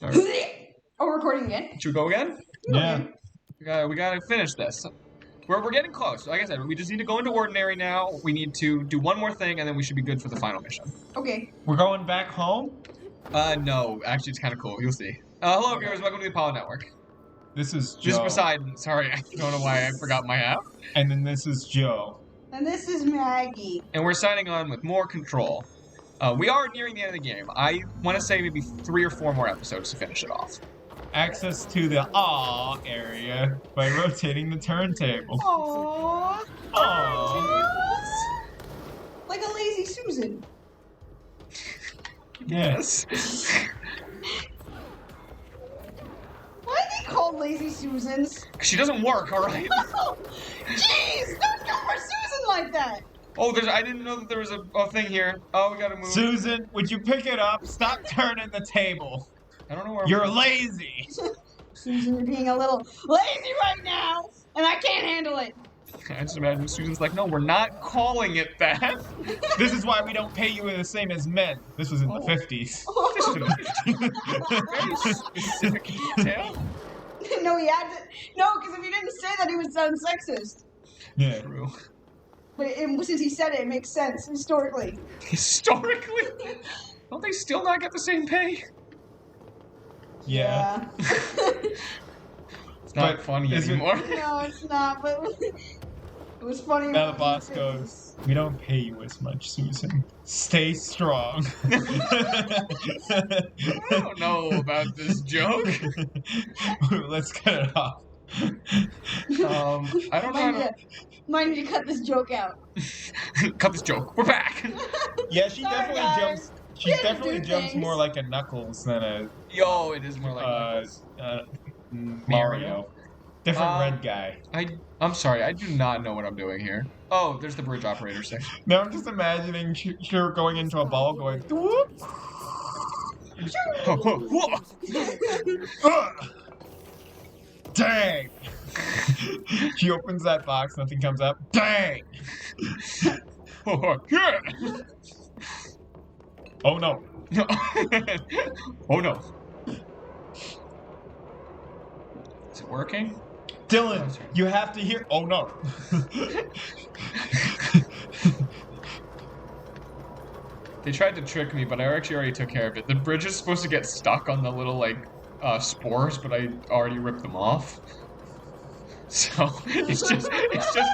Right. Oh, we're recording again? Should we go again? Yeah. We gotta finish this. We're getting close. Like I said, we just need to go into ordinary now. We need to do one more thing, and then we should be good for the final mission. Okay. We're going back home? No. Actually, it's kind of cool. You'll see. Hello, viewers. Welcome to the Apollo Network. This is Joe. This is Poseidon. Sorry, I don't know why I forgot my app. And then this is Joe. And this is Maggie. And we're signing on with more control. We are nearing the end of the game. I want to say maybe 3 or 4 more episodes to finish it off. Access to the aw area by rotating the turntable. Aww. Aww. Like a lazy Susan. Yes. Why are they called lazy Susans? She doesn't work, alright? Oh, jeez! Don't go for Susan like that! Oh, I didn't know that there was a thing here. Oh, we gotta move. Susan, would you pick it up? Stop turning the table. I don't know where You're lazy. Susan, you're being a little lazy right now, and I can't handle it. I just imagine Susan's like, no, we're not calling it that. This is why we don't pay you the same as men. This was in the 50s. This is very specific detail. No, he had to. No, because if he didn't say that, he would sound sexist. Yeah. True. But since he said it, it makes sense historically. Historically? Don't they still not get the same pay? Yeah. It's not funny anymore. No, it's not, but it was funny. Now the boss goes, we don't pay you as much, Susan. Stay strong. I don't know about this joke. Let's get it off. I don't know. Might need to cut this joke out. Cut this joke. We're back. Yeah, she Sorry, definitely guys. jumps. She We had to definitely do jumps things. more like a Knuckles than a Yo, it is more like Mario. Different red guy. I'm sorry, I do not know what I'm doing here. Oh, there's the bridge operator section. Now I'm just imagining her going into a ball going. Whoop. Ugh. Dang! She opens that box, nothing comes up. Dang! Yeah. Oh no! Oh no. Is it working? Dylan, Oh, sorry. you have to hear. Oh no! They tried to trick me, but I actually already took care of it. The bridge is supposed to get stuck on the little spores, but I already ripped them off. So it's just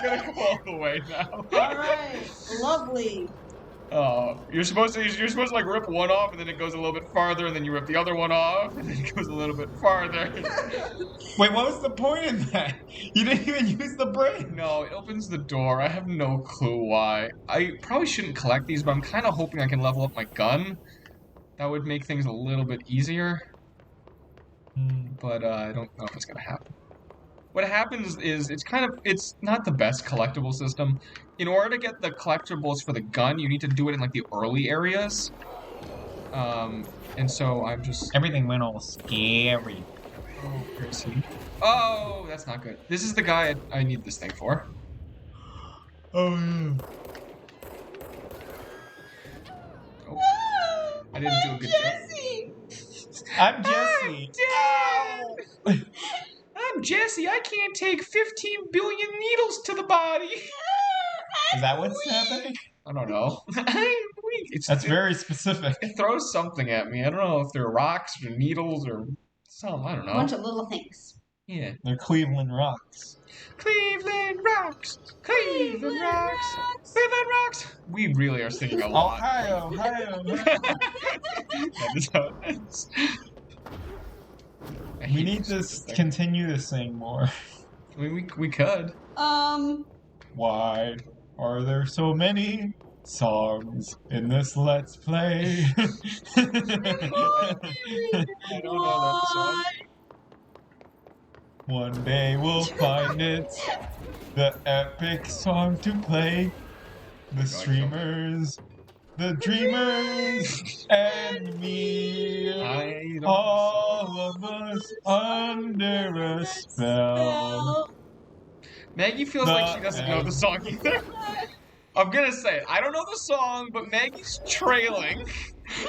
gonna go all the way now. Alright, lovely. You're supposed to like rip one off, and then it goes a little bit farther, and then you rip the other one off, and then it goes a little bit farther. Wait, what was the point in that? You didn't even use the bridge. No, it opens the door. I have no clue why. I probably shouldn't collect these, but I'm kind of hoping I can level up my gun. That would make things a little bit easier. But I don't know if it's gonna happen. What happens is it's not the best collectible system. In order to get the collectibles for the gun, you need to do it in like the early areas. And so I'm just Everything went all scary. oh, where is he? Oh, that's not good. This is the guy I need this thing for. Oh yeah. Oh, I didn't do a good Jesse! I'm Jesse. Dad! I'm Jesse. I can't take 15 billion needles to the body. Is that what's happening? I don't know. That's very specific. It throws something at me. I don't know if they're rocks or needles or something. I don't know. A bunch of little things. Yeah. They're Cleveland Rocks. Cleveland rocks. Cleveland rocks. Cleveland rocks. We really are singing a lot. Ohio. That is how it is. I We hate need to this thing. continue to sing more. I mean, we could. Why are there so many songs in this Let's Play? I don't know that song. One day we'll find it, the epic song to play. The streamers, the dreamers, and me. I don't All of us under a spell. Maggie feels like she doesn't know the song either. I'm gonna say it. I don't know the song, but Maggie's trailing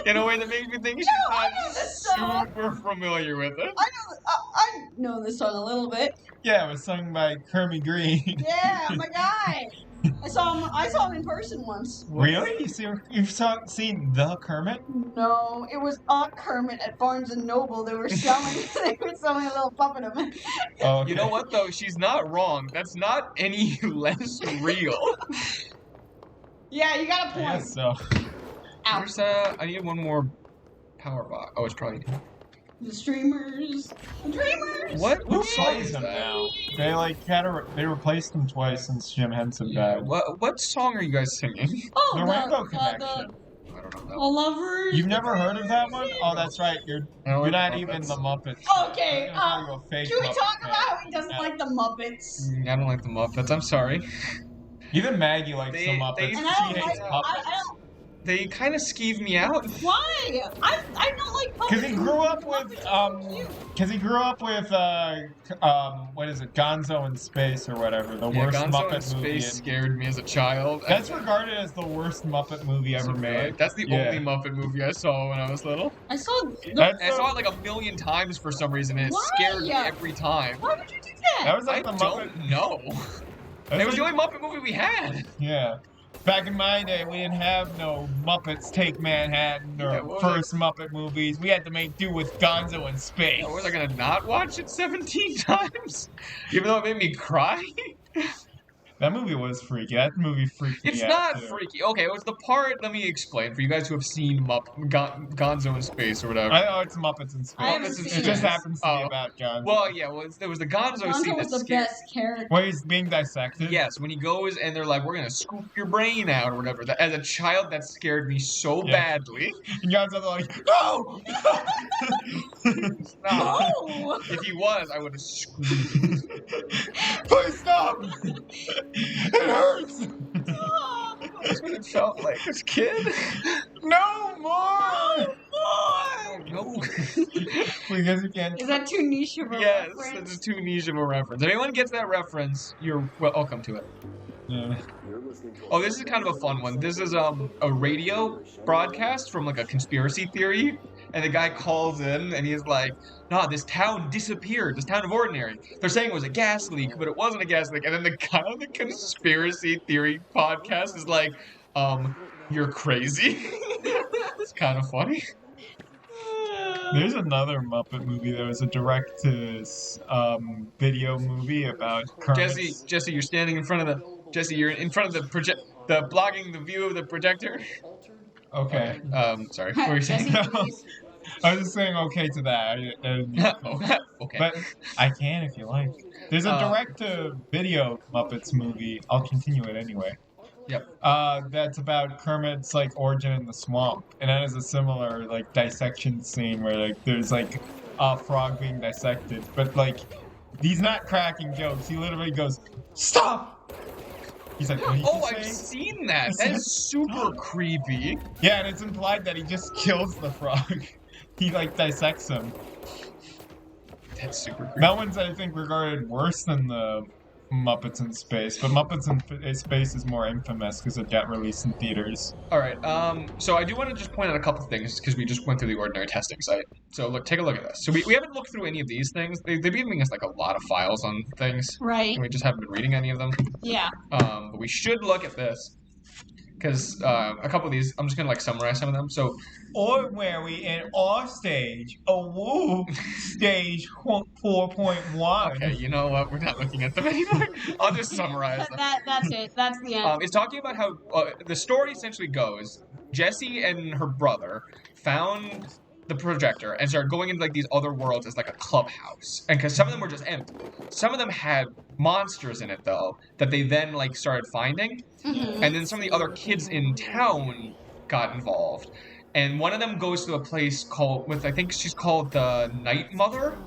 in a way that makes me think she's I not know the song. super familiar with it. I know this song a little bit. Yeah, it was sung by Kermit Green. Yeah, my guy. I saw him in person once. Really? Seen the Kermit? No, it was Aunt Kermit at Barnes and Noble. They were selling a little puppet of it. Oh, okay. You know what though? She's not wrong. That's not any less real. Yeah, you got a I point. guess so. Ow. There's I need one more power box. Oh, it's probably. The streamers. The dreamers. Who song plays is them that? now? They they replaced them twice since Jim Henson died. What song are you guys singing? Oh, The Rainbow Connection. I don't know. The lovers. You've never heard of that one? Oh, that's right. You're not even the Muppets. Okay, I'm gonna call you a fake can we Muppet talk fan. about how he doesn't like the Muppets? I don't like the Muppets. I'm sorry. Even Maggie likes the Muppets. they- And I She don't hates like. puppets. I don't. They kind of skeeve me out. Why? I don't like puppets. Because he grew up with Muppets are cute. what is it, Gonzo in Space or whatever, the Yeah, worst Gonzo in Muppet movie. Space scared me as a child. That's regarded as the worst Muppet movie ever made. That's the Yeah. only Muppet movie I saw when I was little. I saw. That's I saw it like a million times for some reason, and it Why? scared me every time. Why would you do That that? was like I the don't Muppet. know. That's It was the like- only Muppet movie we had. Yeah. Back in my day, we didn't have no Muppets Take Manhattan or Yeah, what was first Muppet movies. We had to make do with Gonzo in Space. Was I gonna not watch it 17 times? Even though it made me cry? That movie was freaky. That movie freaked me It's out. not too. freaky. Okay, it was the part, let me explain, for you guys who have seen Gonzo in Space or whatever. I know it's Muppets in Space. I haven't Muppets in seen It just it. happens to be Oh. about Gonzo. Well, yeah, there was the Gonzo scene Gonzo was that the scared. best character. Where he's being dissected. Yes, when he goes and they're like, we're gonna scoop your brain out or whatever. As a child, that scared me so Yeah. badly. And Gonzo's like, no! No! If he was, I would have screamed. Please stop! It hurts! That's what it felt like as a kid. No more! No. Because you can't. Is that too niche of a Yes, reference? that's too niche of a reference. If anyone gets that reference, you're welcome to it. Yeah. Oh, this is kind of a fun one. This is a radio broadcast from like a conspiracy theory, and the guy calls in and he's like, "Nah, this town disappeared. This town of Ordinary. They're saying it was a gas leak, but it wasn't a gas leak." And then the guy on the conspiracy theory podcast is like, "You're crazy." It's kind of funny. There's another Muppet movie that was a direct to video movie about Kermit's. Jesse, you're standing in front of the. Jesse, you're in front of the blocking the view of the projector. Okay. Sorry. What were you saying? Jesse, please. I was just saying okay to that. Okay. But I can if you like. There's a direct to video Muppets movie. I'll continue it anyway. Yep. That's about Kermit's like origin in the swamp, and that is a similar like dissection scene where like there's like a frog being dissected, but like he's not cracking jokes. He literally goes, "Stop!" He's like, "What did Oh, you I've say?" seen that. That is super creepy. Yeah, and it's implied that he just kills the frog. He like dissects him. That's super creepy. That one's I think regarded worse than the Muppets in Space, but Muppets in Space is more infamous because it got released in theaters. All right. So I do want to just point out a couple things because we just went through the Ordinary testing site. So look, take a look at this. So we haven't looked through any of these things. They've been giving us like a lot of files on things, Right. and we just haven't been reading any of them. Yeah. But we should look at this because a couple of these, I'm just gonna like summarize some of them. So Ordinary in our stage, a woo stage 4.1. okay, you know what? We're not looking at them anymore. I'll just summarize them. That's it. That's the end. It's talking about how the story essentially goes. Jessie and her brother found the projector and started going into like these other worlds as like a clubhouse. And because some of them were just empty, some of them had monsters in it though that they then like started finding. Mhm. And then some of the other kids in town got involved. And one of them goes to a place I think she's called the Night Mother.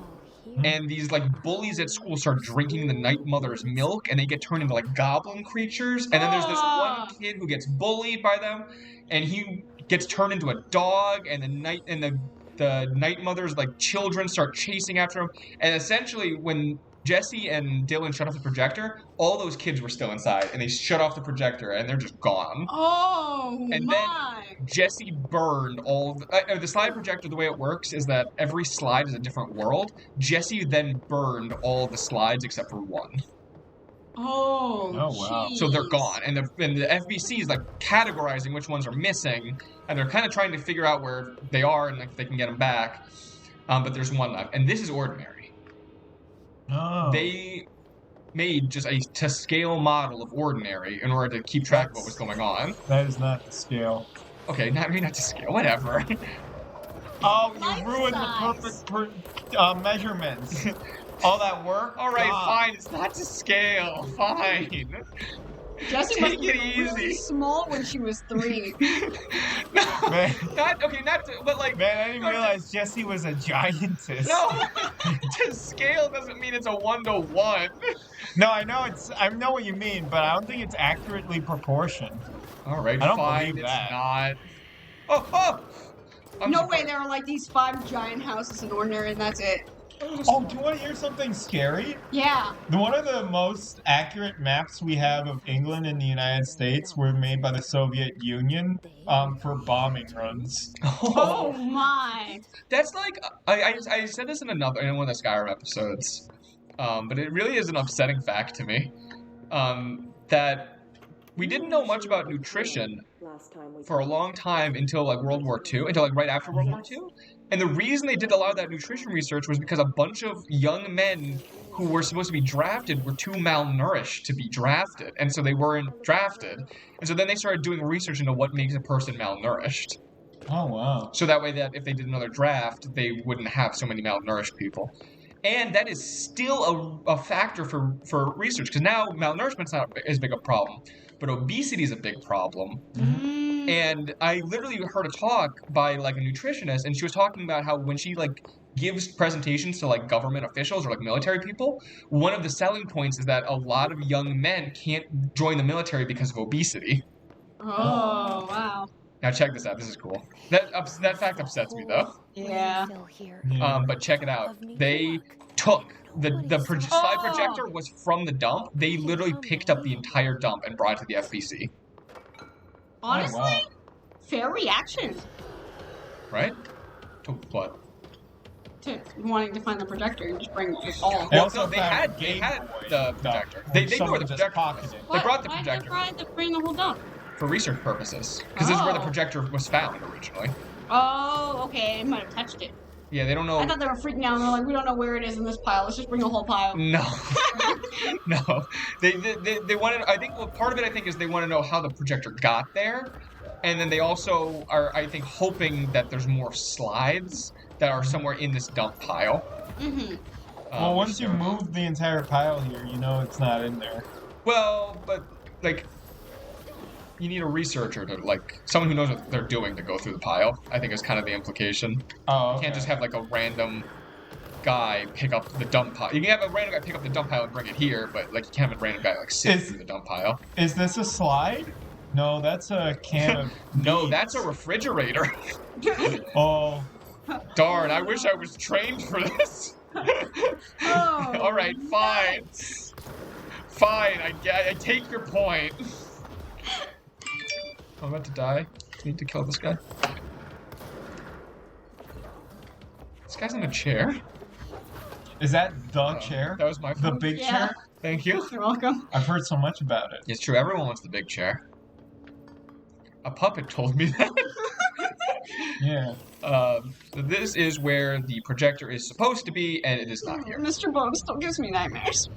And these like bullies at school start drinking the Night Mother's milk, and they get turned into like goblin creatures. And then there's this one kid who gets bullied by them, and he gets turned into a dog. And the Night Mother's like children start chasing after him. And essentially, when Jesse and Dylan shut off the projector, all those kids were still inside, and they shut off the projector, and they're just gone. Oh And my! then Jesse burned all the slide projector. The way it works is that every slide is a different world. Jesse then burned all the slides except for one. Oh, wow. So they're jeez. gone, and the FBC is like categorizing which ones are missing, and they're kind of trying to figure out where they are and if they can get them back. But there's one left, and this is ordinary. Oh. They made just a to-scale model of ordinary in order to keep track of what was going on. That is not the scale. Okay, maybe not to scale, whatever. Oh, you Life ruined size. the perfect measurements. All that work. All right, God. fine. It's not to scale. Fine. Jessie Take must have been it really easy. small when she was 3. No, Man. not okay. Not to, but like. Man, I didn't no, realize Jesse was a giantess. No, to scale doesn't mean it's a 1-to-1. No, I know what you mean, but I don't think it's accurately proportioned. All right, I don't fine. believe It's that. not. Oh! I'm No surprised. way, there are like these 5 giant houses in Ordinary and that's it. Oh, do you want to hear something scary? Yeah. One of the most accurate maps we have of England and the United States were made by the Soviet Union for bombing runs. Oh my. That's like I said this in one of the Skyrim episodes, but it really is an upsetting fact to me, that we didn't know much about nutrition for a long time until like World War II, until like right after World War II. And the reason they did a lot of that nutrition research was because a bunch of young men who were supposed to be drafted were too malnourished to be drafted, and so they weren't drafted. And so then they started doing research into what makes a person malnourished. Oh, wow. So that way that if they did another draft, they wouldn't have so many malnourished people. And that is still a factor for research, because now malnourishment's not as big a problem, but obesity is a big problem. And I literally heard a talk by like a nutritionist, and she was talking about how when she like gives presentations to like government officials or like military people, one of the selling points is that a lot of young men can't join the military because of obesity. Oh, wow. Now check this out. This is cool. That fact upsets me though. Yeah. But check it out. They took the slide projector was from the dump. They literally picked up the entire dump and brought it to the FBC. Honestly, Oh, wow. fair reaction Right? To what? to wanting to find the projector and just bring it all. They Well, also no, they found had Game the Boy dump, projector. which They knew where someone the just projector pocketed. was. They brought the Why projector Why did they bring the whole dump? for research purposes, because this is where the Oh. projector was found originally. Oh, okay. I might have touched it. Yeah, they don't know. I thought they were freaking out. They're like, we don't know where it is in this pile. Let's just bring the whole pile. No, no. They wanted. I think part of it is they want to know how the projector got there, and then they also are hoping that there's more slides that are somewhere in this dump pile. Mm-hmm. Well, once you move the entire pile here, you know it's not in there. Well, but like, you need a researcher to someone who knows what they're doing to go through the pile. I think is kind of the implication. Oh, You okay. can't just have like a random guy pick up the dump pile. You can have a random guy pick up the dump pile and bring it here, but like you can't have a random guy sit through the dump pile. Is this a slide? No, that's a can of. No, meat. that's a refrigerator. Oh. Darn, I wish I was trained for this. Oh, All right, fine. nuts. Fine, I take your point. I'm about to die. Need to kill this guy. This guy's in a chair. Is that the chair? That was my The fault. big Yeah. chair? Thank you. You're welcome. I've heard so much about it. It's true, everyone wants the big chair. A puppet told me that. Yeah. This is where the projector is supposed to be, and it is not here. Mr. Bone still gives me nightmares.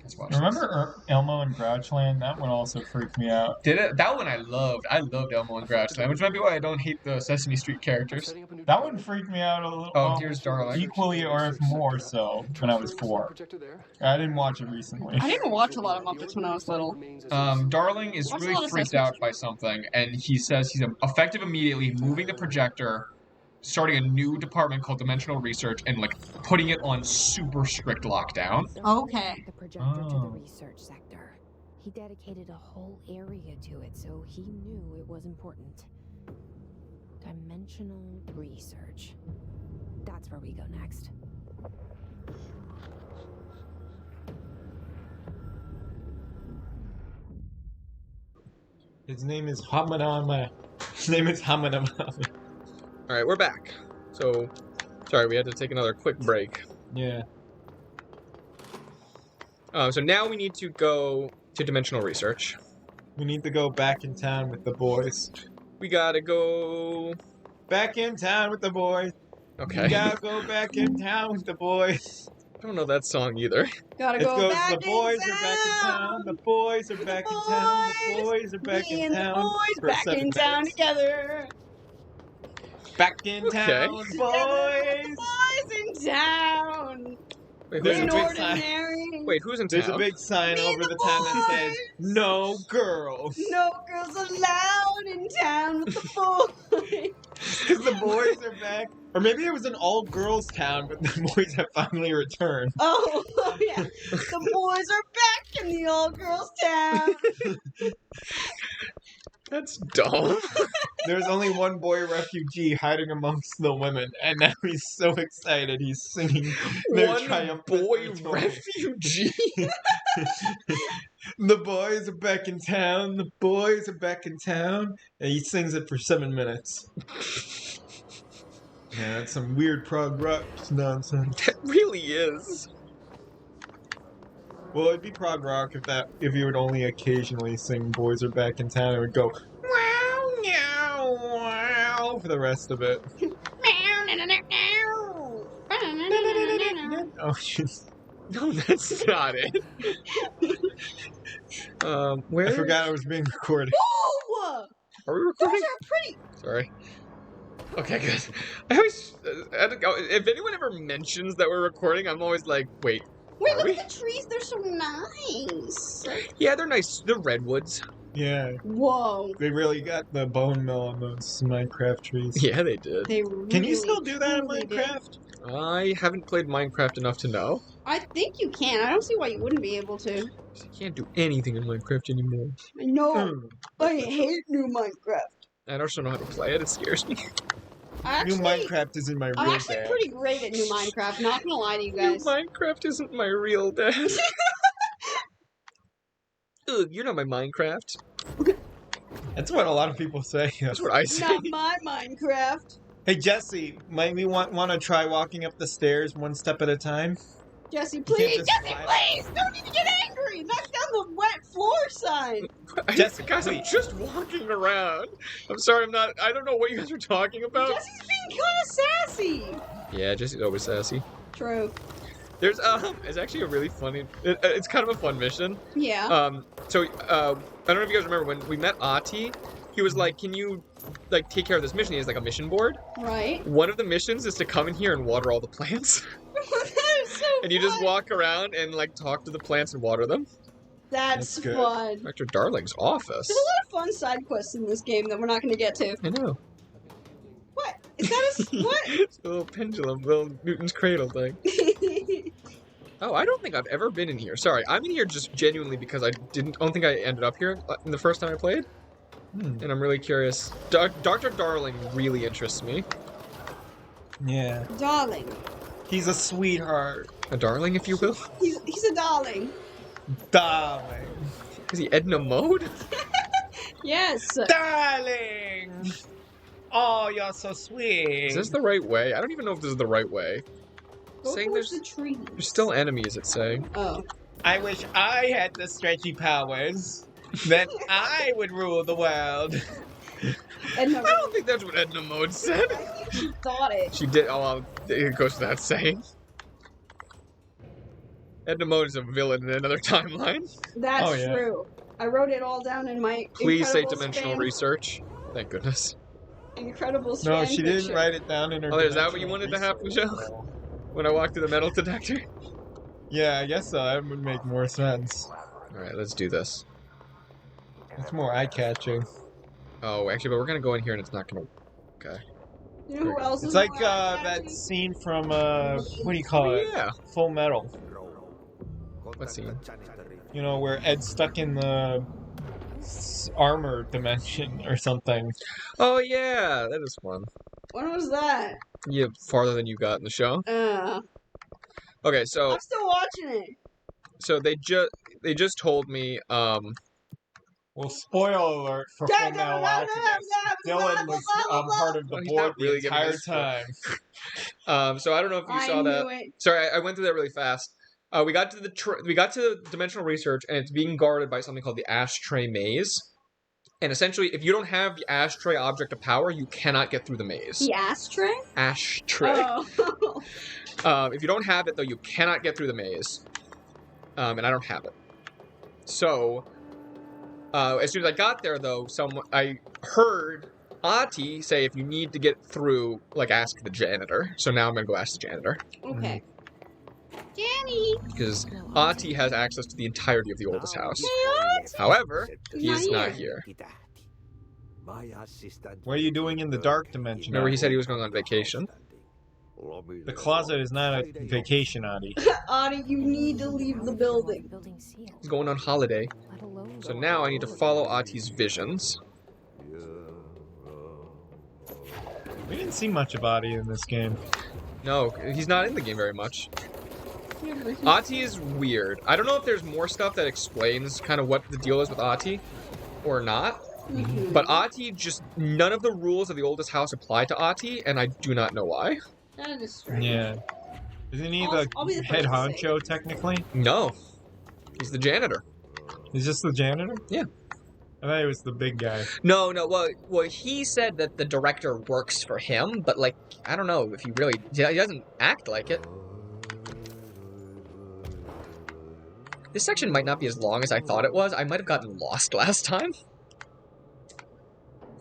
Let's watch Remember Elmo and Grouchland? That one also freaked me out. this. Did it? That one I loved. I loved Elmo and Grouchland, which might be why I don't hate the Sesame Street characters. That one freaked me out a little. Oh, here's Darling. Equally, or if more so, when I was 4. I didn't watch it recently. I didn't watch a lot of Muppets when I was little. Darling is Watch a lot really of freaked Sesame out by something, and he says he's effective immediately moving the projector, starting a new department called Dimensional Research, and like putting it on super strict lockdown. Okay. The projector to the Oh. research sector. He dedicated a whole area to it, so he knew it was important. Dimensional research. That's where we go next. His name is Hamanama. His name is Hamanama. Alright, we're back. So, sorry, we had to take another quick break. Yeah. So now we need to go to dimensional research. We need to go back in town with the boys. We gotta go... Back in town with the boys. Okay. We gotta go back in town with the boys. I don't know that song either. Gotta It go goes, back the boys in are back in town. town. The boys are back in town. The boys are back Me in and town. the boys for back 7 in town minutes. together. Back in Okay. town, boys. Boys in town. Wait, There's a big Inordinary. Wait, who's in There's a town? big sign Me and over the the town that says, boys. "No girls." No girls allowed in town with the boys. Because the boys are back. Or maybe it was an all-girls town, but the boys have finally returned. Oh, yeah. The boys are back in the all-girls town. That's dumb. There's only one boy refugee hiding amongst the women, and now he's so excited he's singing their One triumphant boy victory. refugee. The boys are back in town. The boys are back in town. And he sings it for 7 minutes. Yeah, that's some weird prog rock nonsense. That really is. Well, it'd be prog rock if you would only occasionally sing "Boys Are Back in Town." It would go wow, meow, wow for the rest of it. Oh, jeez. No, that's not it. Where? I forgot I was being recorded. Oh! Are we Those recording? are pretty. Sorry. Okay, good. I always, if anyone ever mentions that we're recording, I'm always like, wait. Wait, Are look we? at the trees. They're so nice. Yeah, they're nice. They're redwoods. Yeah, Whoa. they really got the bone mill on those Minecraft trees. Yeah, they did. They Can you really, still do that in truly did. Minecraft? I haven't played Minecraft enough to know. I think you can. I don't see why you wouldn't be able to. You can't do anything in Minecraft anymore. I know. Hmm. I hate new Minecraft. I also know how to play it. It scares me. Actually, New Minecraft isn't my I'm real actually dad. pretty great at new Minecraft. Not gonna lie to you New guys. Minecraft isn't my real dad. Ugh, you're not my Minecraft. That's what a lot of people say. That's what I say. Not my Minecraft. Hey Jesse, might we want to try walking up the stairs one step at a time? Jesse, can't please. just Jesse, slide. please. Don't even get angry. Knock down the wet floor sign. Jesse, Guys, I'm please. just walking around. I'm sorry, I don't know what you guys are talking about. Jesse's being kind of sassy. Yeah, Jesse's always sassy. True. There's, it's actually a really funny, it's kind of a fun mission. Yeah. I don't know if you guys remember when we met Ati, he was like, can you, like, take care of this mission? He has, like, a mission board. Right. One of the missions is to come in here and water all the plants. That is so And you just fun. walk around and, like, talk to the plants and water them. That's That's good. fun. Dr. Darling's office. There's a lot of fun side quests in this game that we're not going to get to. I know. What? Is that a... what? It's a little pendulum, little Newton's cradle thing. Oh, I don't think I've ever been in here. Sorry, I'm in here just genuinely because I don't think I ended up here in the first time I played. And I'm really curious. Dr. Darling really interests me. Yeah. Darling. He's a sweetheart. A darling, if you will. He's a darling. Darling. Is he Edna Mode? Yes. Darling! Oh, you're so sweet. Is this the right way? I don't even know if this is the right way. Go Saying towards there's the tree. still enemies, it's saying. Oh. I wish I had the stretchy powers. Then I would rule the world. Edna, I don't think that's what Edna Mode said. I think she thought it. She did. Oh, well, it goes without saying. Edna Mode is a villain in another timeline. That's Oh, yeah. true. I wrote it all down in my Please say incredible dimensional span- research. Thank goodness. Incredible No, span she didn't picture. write it down in her. Oh, is that what you dimensional wanted to happen, research. Joe? When I walked through the metal detector? Yeah, I guess so. That would make more sense. Alright, let's do this. It's more eye-catching. Oh, actually, but we're gonna go in here and it's not gonna... Okay. You know who else It's is like more eye-catching? that scene from what do you call Oh, it? yeah. Full Metal. What scene? You know, where Ed's stuck in the armor dimension or something. Oh, yeah, that is fun. When was that? Yeah, farther than you got in the show. Okay, so I'm still watching it. they just told me, What Well, spoiler alert for Da, Full da, Metal da, da, Alchemist. da, Dylan blah, was blah, blah, part of the Well, he's board not the really giving entire us spoil- time. So I don't know if you I saw that. knew it. Sorry, I went through that really fast. We got to the dimensional research, and it's being guarded by something called the ashtray maze. And essentially, if you don't have the ashtray object of power, you cannot get through the maze. The ashtray? Ashtray. Oh. If you don't have it, though, you cannot get through the maze. And I don't have it. So, as soon as I got there, though, I heard Ati say if you need to get through, like, ask the janitor. So now I'm going to go ask the janitor. Okay. Danny! Because No, Ati has access to the entirety of the oldest house. What? However, he is Not not here. What are you doing in the dark dimension? Remember, he said he was going on vacation. The closet is not a vacation, Adi. Audie, you need to leave the building. He's going on holiday. Let alone So now I need to follow Ati's visions. We didn't see much of Adi in this game. No, he's not in the game very much. Ati is weird. I don't know if there's more stuff that explains kind of what the deal is with Ati or not. Mhm. But Ati just, none of the rules of the oldest house apply to Ati, and I do not know why. That is strange. Yeah. Isn't he I'll be the the head first to say. honcho, technically? No. He's the janitor. He's just the janitor? Yeah. I thought he was the big guy. No, well, he said that the director works for him, but, like, I don't know if he really, he doesn't act like it. This section might not be as long as I thought it was. I might have gotten lost last time,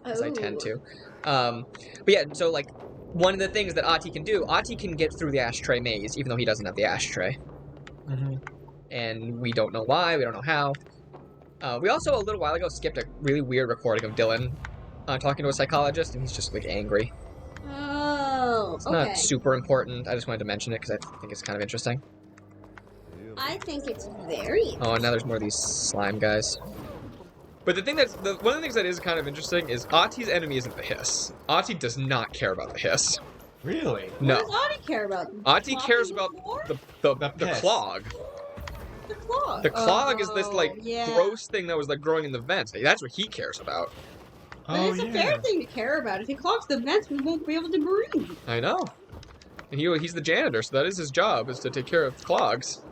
as I tend to. But yeah, so, like, one of the things that Ati can do, Ati can get through the ashtray maze, even though he doesn't have the ashtray. Mm-hmm. And we don't know why, we don't know how. We also, a little while ago, skipped a really weird recording of Dylan talking to a psychologist, and he's just, like, angry. Oh, It's okay. not super important. I just wanted to mention it because I think it's kind of interesting. I think it's very. Oh, and now there's more of these slime guys. But the thing one of the things that is kind of interesting is Ati's enemy isn't the hiss. Ati does not care about the hiss. Really? No. What does Audie care about? Ati Clogging cares the about floor? the piss. clog. The clog. The clog is this, like, yeah. gross thing that was, like, growing in the vents. That's what he cares about. But it's a fair thing to care about. If he clogs the vents, we won't be able to breathe. I know. And he's the janitor, so that is his job, is to take care of clogs.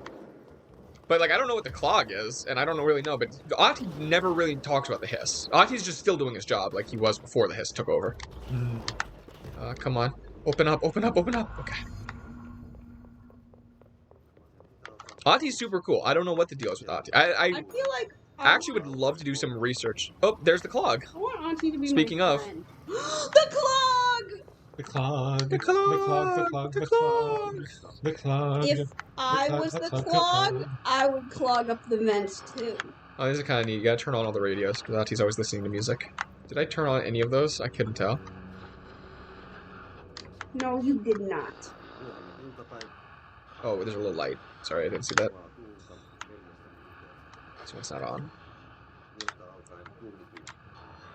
But, like, I don't know what the clog is, and I don't really know, but Ati never really talks about the hiss. Ati's just still doing his job like he was before the hiss took over. Mm-hmm. Come on. Open up, open up, open up. Okay. Ati's super cool. I don't know what the deal is with Ati. I feel like I actually would love to do some research. Oh, there's the clog. I want Auntie to be Speaking my of. friend. The clog! The clog. The clog. The clog. The clog. The The clog. The clog. If I was the clog, I would clog up the vents too. Oh, this is kind of neat. You gotta turn on all the radios, because Ati's always listening to music. Did I turn on any of those? I couldn't tell. No, you did not. Oh, there's a little light. Sorry, I didn't see that. So it's not on.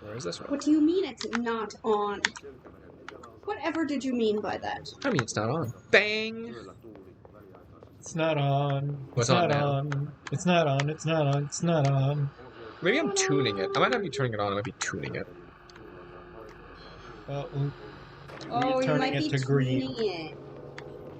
Where is this one? What do you mean it's not on? Whatever did you mean by that? I mean, it's not on. Bang! It's not on. What's It's on not now? on. It's not on. It's not on. It's not on. Maybe I'm tuning it. I might not be turning it on, I might be tuning it. Well, Oh, you turning might it be to green. tuning it.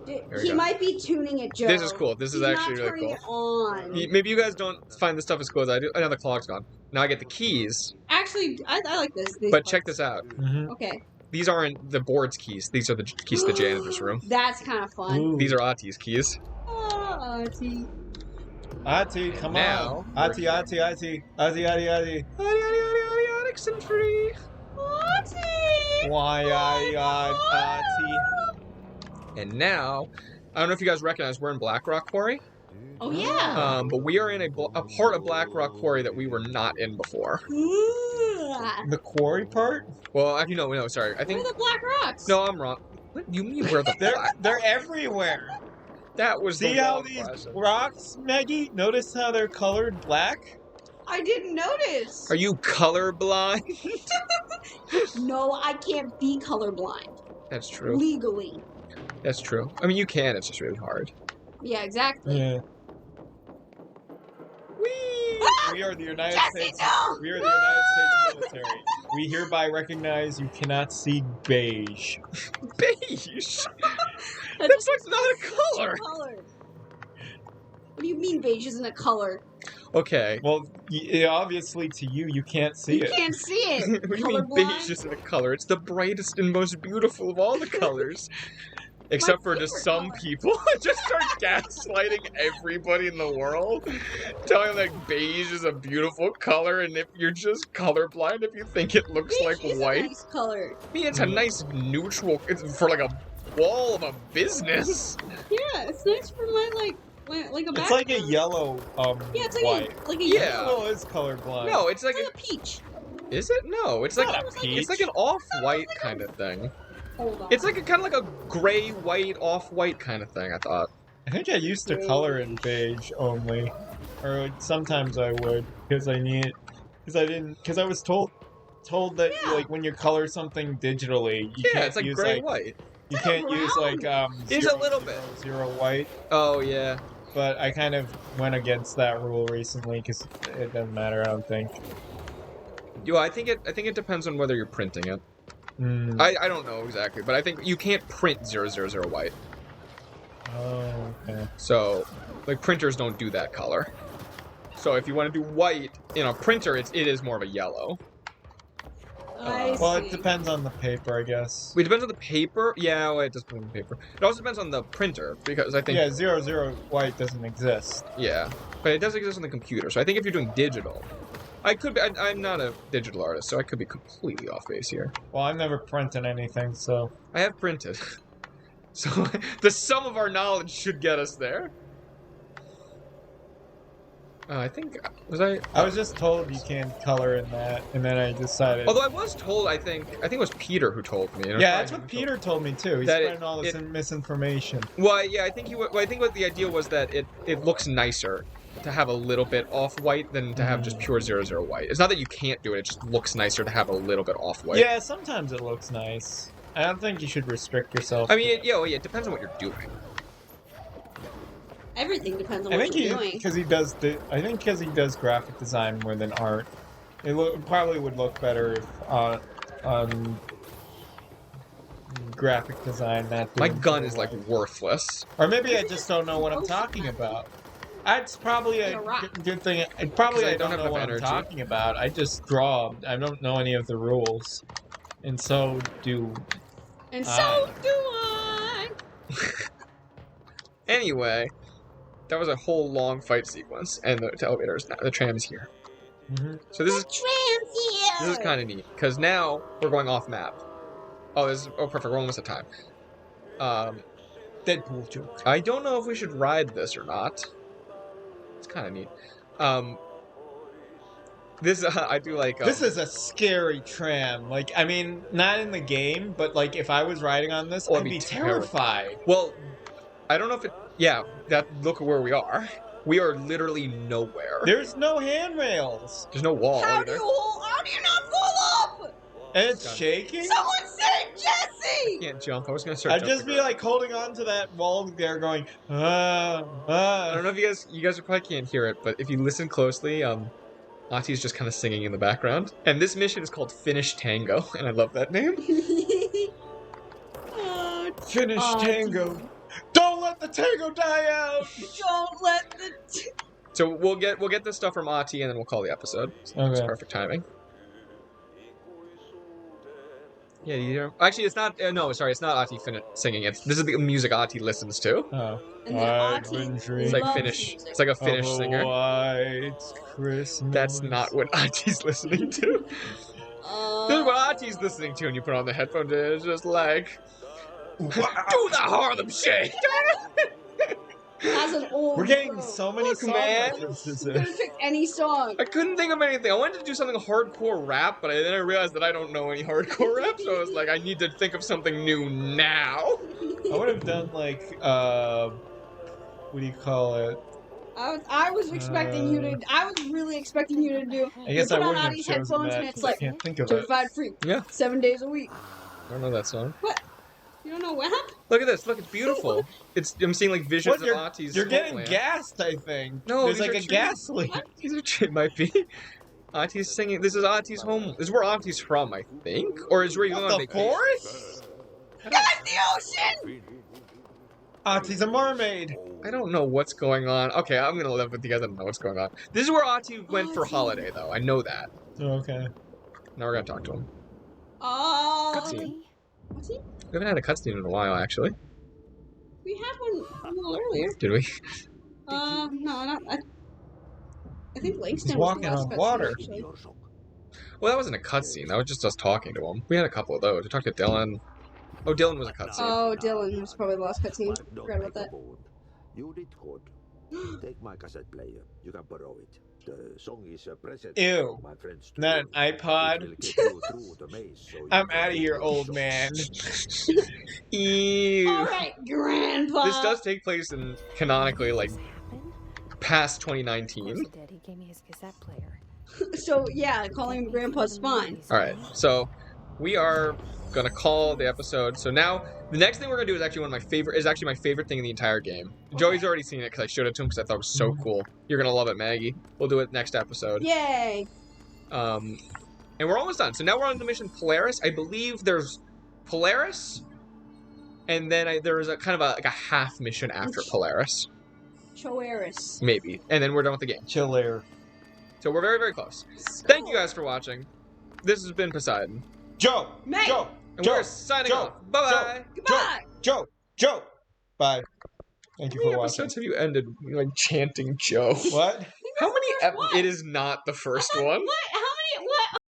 There we He go. might be tuning it, Joe. This is cool. This is He's actually not really turning cool. it on. Maybe you guys don't find this stuff as cool as I do. Oh, now the clog's gone. Now I get the keys. Actually, I like this. these But parts. check this out. mm-hmm. Okay, These aren't the board's keys. These are the keys to the janitor's room. that's kind of fun. Ooh. These are Ati's keys. Oh, Auntie. Ati, come Now, on. Ati, Ati, Ati. Ati, Ati, Ati. Adiotics and free. Auntie! Why, Ati. And now, I don't know if you guys recognize, we're in Blackrock Quarry. Oh, yeah. But we are in a part of Blackrock Quarry that we were not in before. The quarry part? Well, no, sorry. I Where think... are the black rocks? No, I'm wrong. What do you mean where the black... They're everywhere. That was See the how wrong these question. rocks, Maggie? Notice how they're colored black? I didn't notice. Are you colorblind? No, I can't be colorblind. That's true. Legally. That's true. I mean, you can. It's just really hard. Yeah, exactly. Yeah. Whee! we are the United Jesse, States. no! We are the United States military. We hereby recognize you cannot see beige. Beige? That's like not a color. What do you mean beige isn't a color? Okay. Well, obviously to you, you can't see You it. can't see it. What do you mean Colorblind? beige isn't a color? It's the brightest and most beautiful of all the colors. Except for just favorite some color. people. Just start gaslighting everybody in the world. Telling them that beige is a beautiful color, and if you're just colorblind, if you think it looks Beige like is white. a nice color. I mean, it's a nice neutral, it's for like a wall of a business. Yeah, it's nice for my like a background. It's like a yellow, Yeah, it's like white. a Yeah. Yellow is colorblind. No, it's like, It's like a peach. is it? No, it's like, Not a peach. it's like an off-white kind of thing. Hold on. It's like kind of like a gray-white, off-white kind of thing, I thought. I think I used to color in beige only, or like, sometimes I would because I was told that Yeah. like when you color something digitally, you Yeah, can't it's like use gray-white. you can't use like It's a little bit. zero white. Oh, yeah. But I kind of went against that rule recently because it doesn't matter. I don't think. Yo, I think it depends on whether you're printing it. Mm. I don't know exactly, but I think you can't print 000 white. Oh, okay. So, like, printers don't do that color. So if you want to do white in a printer, it is more of a yellow. Well, it depends on the paper, I guess. It depends on the paper. Yeah, well, it does depend on the paper. It also depends on the printer, because I think... Yeah, 0 white doesn't exist. Yeah, but it does exist on the computer. So I think if you're doing digital... I could be... I'm not a digital artist, so I could be completely off base here. Well, I've never printed anything, so... I have printed. So the sum of our knowledge should get us there. I think... I was just told you can't color in that, and then I decided... Although I was told, I think it was Peter who told me. Yeah, that's what Peter told me too. He's That spreading all this misinformation. Well, yeah, I think what the idea was that it looks nicer to have a little bit off-white than to have just pure 0 white. It's not that you can't do it, it just looks nicer to have a little bit off-white. Yeah, sometimes it looks nice. I don't think you should restrict yourself. I mean, it depends on what you're doing. Everything depends on what you're doing. Because he does graphic design more than art. It probably would look better if graphic design that. My gun is like worthless. Or maybe I just don't know what I'm talking about. That's probably a good thing. Probably I don't know what I'm talking about. I just draw. I don't know any of the rules, and so do. And so do I. Anyway, that was a whole long fight sequence, and the elevator is now, the tram is here. Mm-hmm. So this is kind of neat because now we're going off map. Oh, perfect. We're almost at time. Deadpool joke. I don't know if we should ride this or not. It's kind of neat. This I do like. This is a scary tram. Like, I mean, not in the game, but like if I was riding on this, I'd be terrified. Well, I don't know if it. Yeah, look at where we are. We are literally nowhere. There's no handrails. There's no wall. How do you not fall up? And it's shaking? Someone save Jesse! I can't jump. I was going to start I'd just be like holding on to that wall there going, I don't know if you guys probably can't hear it, but if you listen closely, Ati's just kind of singing in the background. And this mission is called Finnish Tango, and I love that name. Finnish Tango. Don't let the tango die out! Don't let the... So we'll get this stuff from Ati, and then we'll call the episode. Okay. It's perfect timing. Yeah, you hear? Actually, it's not. No, sorry, it's not Ati singing. This is the music Ati listens to. Oh. And then Ati It's like Finnish. It's like a Finnish singer. White Christmas. That's not what Ati's listening to. This is what Ati's listening to, and you put on the headphones, and it's just like, do the Harlem Shake. As an old We're getting pro. so many Look, song man. references You in. could have picked any song. I couldn't think of anything. I wanted to do something hardcore rap, but then I realized that I don't know any hardcore rap, so I was like, I need to think of something new now. I would have done like, what do you call it? I was expecting you to. I was really expecting you to do. I guess you I put on wouldn't have Adi's chosen headphones that and it's 'cause I like can't think of it. certified free. Yeah. 7 days a week. I don't know that song. What? You don't know what happened. Look at this. Look, it's beautiful. I'm seeing like visions What, of Ahti's you're getting homeland. gassed, I think. No, There's these like are a trees. gas leak. These are it might be. Ahti's singing. This is Ahti's home. This is where Ahti's from, I think, or is where he's going on The vacation. forest? That's the ocean! Ahti's a mermaid. I don't know what's going on. Okay, I'm gonna live with you guys. I don't know what's going on. This is where Ahti went for holiday, though. I know that. Okay. Now we're gonna talk to him. Cutscene. We haven't had a cutscene in a while, actually. We had one a little earlier. Did we? No, not. I think Langston He's was walking the last on cutscene, water. actually. Well, that wasn't a cutscene. That was just us talking to him. We had a couple of those. We talked to Dylan. Oh, Dylan was a cutscene. Oh, Dylan was probably the last cutscene. Forgot about that. You did good. Take my cassette player. You can borrow it. The song is a present. Ew. My friends. Not an iPod. It will get you through the maze, so you I'm can out of get here, your old shots. man. Ew. Alright, Grandpa! This does take place in canonically like What's happened? past Of course 2019. it did. He gave me his cassette player. So, yeah, calling him Grandpa's fine. All right, so we are gonna call the episode. So now the next thing we're gonna do is actually my favorite thing in the entire game. Joey's already seen it because I showed it to him because I thought it was so cool. You're gonna love it, Maggie. We'll do it next episode. Yay! And we're almost done. So now we're on the mission Polaris. I believe there's Polaris, and then there is a kind of like a half mission after Polaris, Choeris. maybe, and then we're done with the game. Chill air. So we're very, very close. Thank you guys for watching. This has been Poseidon, Joe! Meg! Joe! and Joe! we're signing Joe! off. Bye bye. Goodbye! Joe! Joe! Bye. Thank How you many for watching. episodes have you ended like chanting Joe? What? How many? First one. It is not the first one. What?